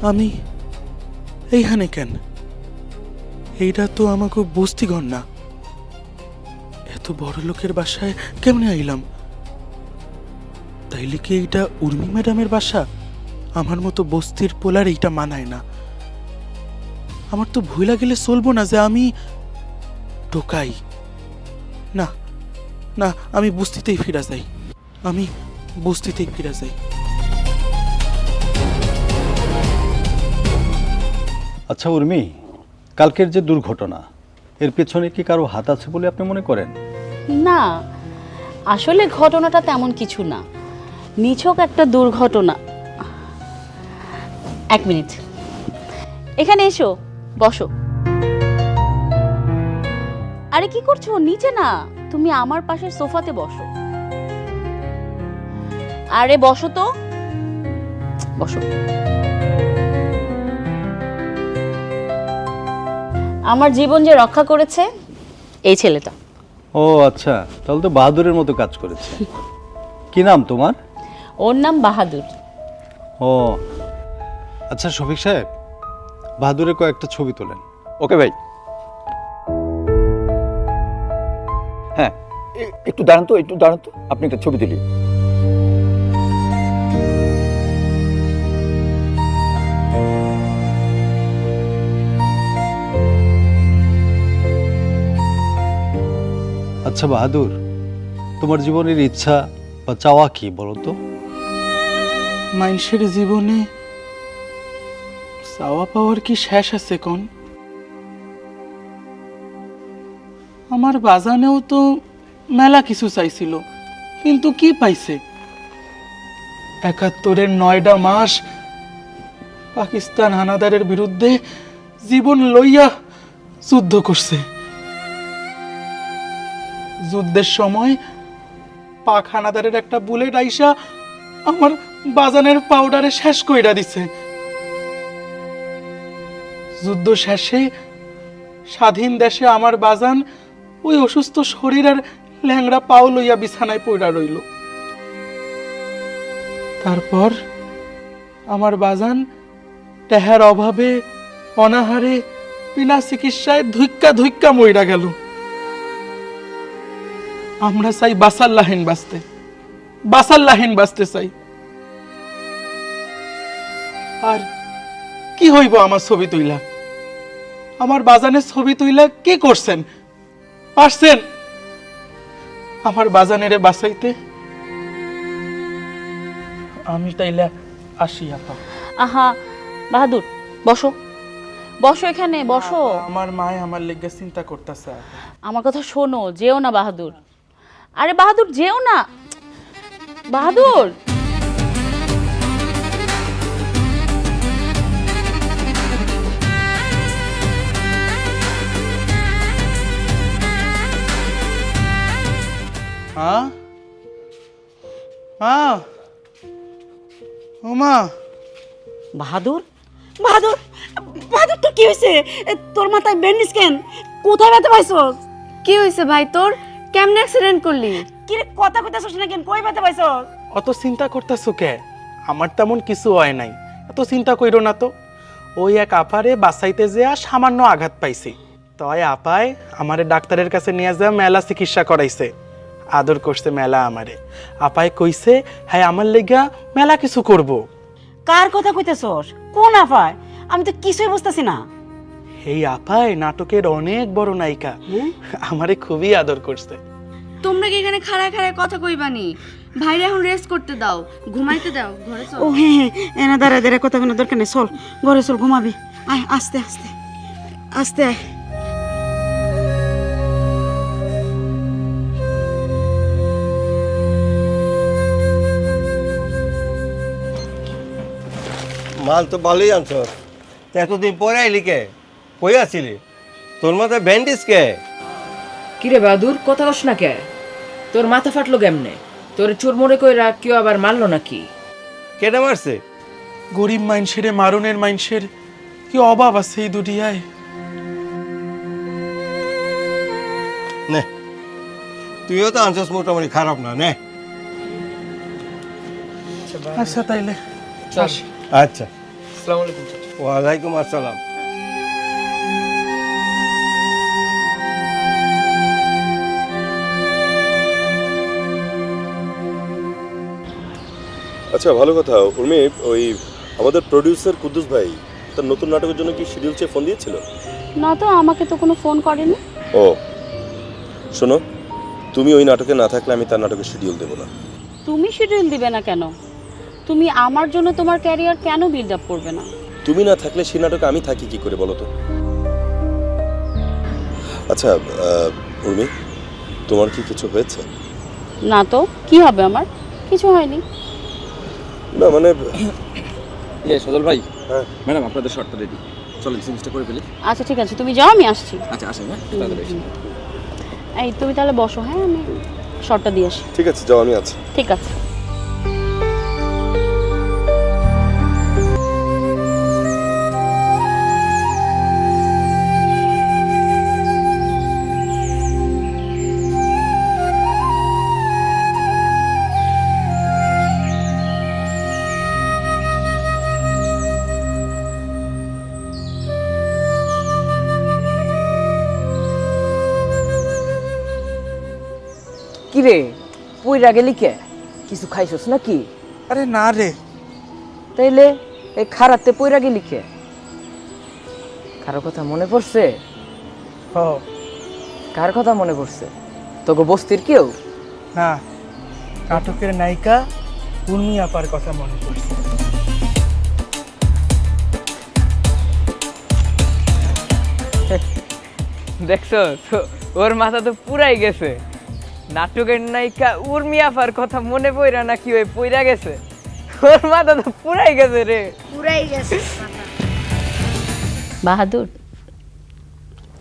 আমি এইখানে কেন? এইটা তো আমাকে বস্তিঘর না। এত বড় লোকের বাসায় কেমনে আইলাম? তাইলে কি এইটা উর্মি ম্যাডামের বাসা? আমার মতো বস্তির পোলার এইটা মানায় না। আমার তো ভুলা গেলে চলবো না যে আমি টোকাই। না না, আমি বস্তিতেই ফিরা যাই, আমি বস্তিতেই ফিরা যাই। আচ্ছা উর্মি, কালকের যে দুর্ঘটনা, এর পেছনে কি কারো হাত আছে বলে আপনি মনে করেন? না, আসলে ঘটনাটা তেমন কিছু না, নিছক একটা দুর্ঘটনা। এক মিনিট, এখানে এসো, বসো। আরে কি করছো? নিচে না, তুমি আমার পাশের সোফাতে বসো। আরে বসো তো, বসো। আমার জীবন যে রক্ষা করেছে এই ছেলেটা। ও আচ্ছা, তাহলে তো বাহাদুরের মতো কাজ করেছে। কি নাম তোমার? ওর নাম বাহাদুর। ও আচ্ছা, শফিক সাহেব, বাহাদুরের কয়েকটা ছবি তোলেন। ওকে ভাই। হ্যাঁ, একটু দাঁড়ান তো, একটু দাঁড়ান তো, আপনি একটা ছবি তুলি। আচ্ছা বাহাদুর, তোমার জীবনের ইচ্ছা বা চাওয়া কি বলো তো? মানুষের জীবনে চাওয়া পাওয়ার কি শেষ আছে কোন? আমার বাজানেও তো মেলা কিছু চাইছিল, কিন্তু কি পাইছে? ৭১-এর ৯টা মাস পাকিস্তান হানাদারের বিরুদ্ধে জীবন লইয়া যুদ্ধ করছে। যুদ্ধের সময় পাক হানাদারের একটা বুলেট আইসা আমার বাজানের পাউডারে শেষ কইরা দিছে। যুদ্ধ শেষে স্বাধীন দেশে আমার বাজান ওই অসুস্থ শরীর আর ল্যাংড়া পাও লইয়া বিছানায় পইড়া রইল। তারপর আমার বাজান টেহার অভাবে অনাহারে বিনা চিকিৎসায় ধুইক্কা ধুইক্কা মইরা গেল। আমরা চাই বাসার লাহিন বাঁচতে, বাসার লাহিন বাঁচতে চাই। আর কি হইব আমার ছবি তুইলা? আমার বাজানের ছবি তুইলা কি করছেন? পারছেন আমার বাজানেরে বাঁচাইতে? আমি তাইলে আসি আপা। আহা বাহাদুর, বসো বসো, এখানে বসো। আমার মায় আমার লেগে চিন্তা করতেছে। আমার কথা শোনো, যেও না বাহাদুর। আরে বাহাদুর, যেও না বাহাদুর। হ্যাঁ হ্যাঁ, ওমা বাহাদুর, বাহাদুর, বাহাদুর, তো কি হয়েছে? তোর মাথায় ব্যান্ডেজ কেন? কোথায় ব্যথা পাইছস? কি হয়েছে ভাই তোর? কেমনে অ্যাক্সিডেন্ট করলি? কি রে, কথা কইতাছস না কেন? কই ব্যথা পাইছস? অত চিন্তা করতেছো কে? আমার তেমন কিছু হয় নাই, এত চিন্তা কইরো না তো। ওই এক আপারে বাঁচাইতে যেয়া সামান্য আঘাত পাইছি, তাই আপায় আমারে ডাক্তারের কাছে নিয়ে যা মেলা চিকিৎসা করাইছে, আদর করছে মেলা আমারে। আপায় কইছে হ্যাঁ আমার লেগা মেলা কিছু করব। কার কথা কইতাছস? কোন আফায়? আমি তো কিছুই বুঝতাছি না। এই আপায় নাটকের অনেক বড় নায়িকা, আমারে খুবই আদর করছে। তোমরা কি এখানে খাড়ায় খাড়ায় কথা কইবানি? ভাইরে এখন রেস্ট করতে দাও, ঘুমাইতে দাও, ঘরে চল। ও হ্যাঁ হ্যাঁ, এনা দাঁড়ায় দাঁড়ায় কথা কোনো দরকার নেই, চল ঘরে চল, ঘুমাবি। আয়, আস্তে আস্তে আস্তে আয়। মাল তো ভালোই আনছ। এতদিন পরে আইলি কে? কই আছিলি? তোর মাথায় ব্যান্ডেজ কে? কিরে বাহাদুর, কথা কস না কে? তোর মাথা ফাটলো কেমনে? তোর চুরমুড়ে কইরা কেউ আবার মারলো নাকি? কেটে মারছে? গরিব মাইনষের মারণের মাইনষের কি অভাব আছে এই দুনিয়ায়? নে, তুইও তো আনছস মোটামুটি খারাপ না, নে। আচ্ছা তাইলে আচ্ছা, আসসালামু আলাইকুম চাচা। ওয়ালাইকুম আসসালাম। আচ্ছা ভালো কথা উর্মি, ওই আমাদের প্রোডিউসার কুদ্দুস ভাই তার নতুন নাটকের জন্য কি শিডিউল চেয়ে ফোন দিয়েছিল? না তো, আমাকে তো কোনো ফোন করেনি। ও শোনো, তুমি ওই নাটকে না থাকলে আমি তার নাটকের শিডিউল দেবো না। তুমি শিডিউল দিবে না কেন? তুমি আমার জন্য তোমার ক্যারিয়ার কেন বিল্ড আপ করবে না? তুমি না থাকলে সেই নাটকে আমি থাকি কি করে বলো তো? আচ্ছা উর্মি, তোমার কি কিছু হয়েছে? না তো, কি হবে আমার? কিছু হয়নি। না মানে সজল ভাই, হ্যাঁ ম্যাডাম আপনাদের শর্টটা রেডি, চলেন জিনিসটা করে ফেলি। আচ্ছা ঠিক আছে, তুমি যাও, আমি আসছি। আচ্ছা আসেন, হ্যাঁ তাড়াতাড়ি আসেন। এই তুমি তাহলে বসো, হ্যাঁ আমি শর্টটা দিয়ে আসি। ঠিক আছে, যাও, আমি আছি। ঠিক আছে। কিরে পইরা গেলি কে? কিছু খাইছস নাকি? আরে না রে। তাইলে এই খারাতে পইরা গেলি কে? কারো কথা মনে পড়ছে? ও কার কথা মনে পড়ছে? তোকে বস্তির কেউ? না, নাটকের নায়িকা উর্মি আপার কথা মনে পড়ছে। দেখছো তো, ওর মাথা তো পুরাই গেছে। নাটকের নায়িকা উর্মি আপার কথা মনে পড়া নাকি ওই পইরা গেছে? ওর মাথা তো পুরাই গেছে রে, পুরাই গেছে। বাহাদুর,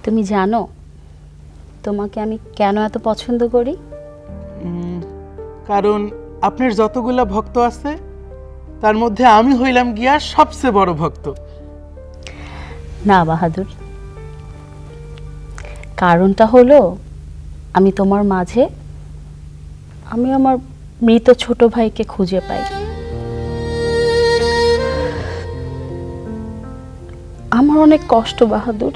তুমি জানো তোমাকে আমি কেন এত পছন্দ করি? কারণ আপনার যতগুলা ভক্ত আছে তার মধ্যে আমি হইলাম গিয়া সবচেয়ে বড় ভক্ত। না বাহাদুর, কারণটা হলো আমি তোমার মাঝে আমি আমার মৃত ছোট ভাইকে খুঁজে পাই। আমার অনেক কষ্ট বাহাদুর।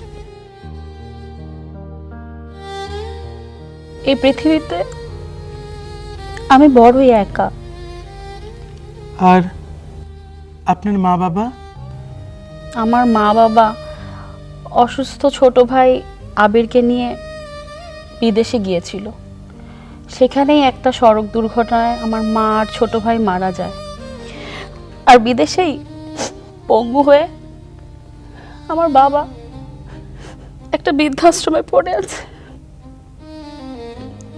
এই পৃথিবীতে আমি বড়ই একা। আর আপনার মা বাবা? আমার মা বাবা অসুস্থ ছোট ভাই আবিরকে নিয়ে বিদেশে গিয়েছিল। সেখানেই একটা সড়ক দুর্ঘটনায় আমার মা আর ছোট ভাই মারা যায়। আর বিদেশেই পঙ্গু হয়ে আমার বাবা একটা বৃদ্ধাশ্রমে পড়ে আছে।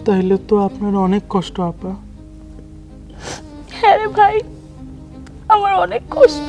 তাহলে তো আপনার অনেক কষ্ট আপা। হ্যাঁ রে ভাই, আমার অনেক কষ্ট।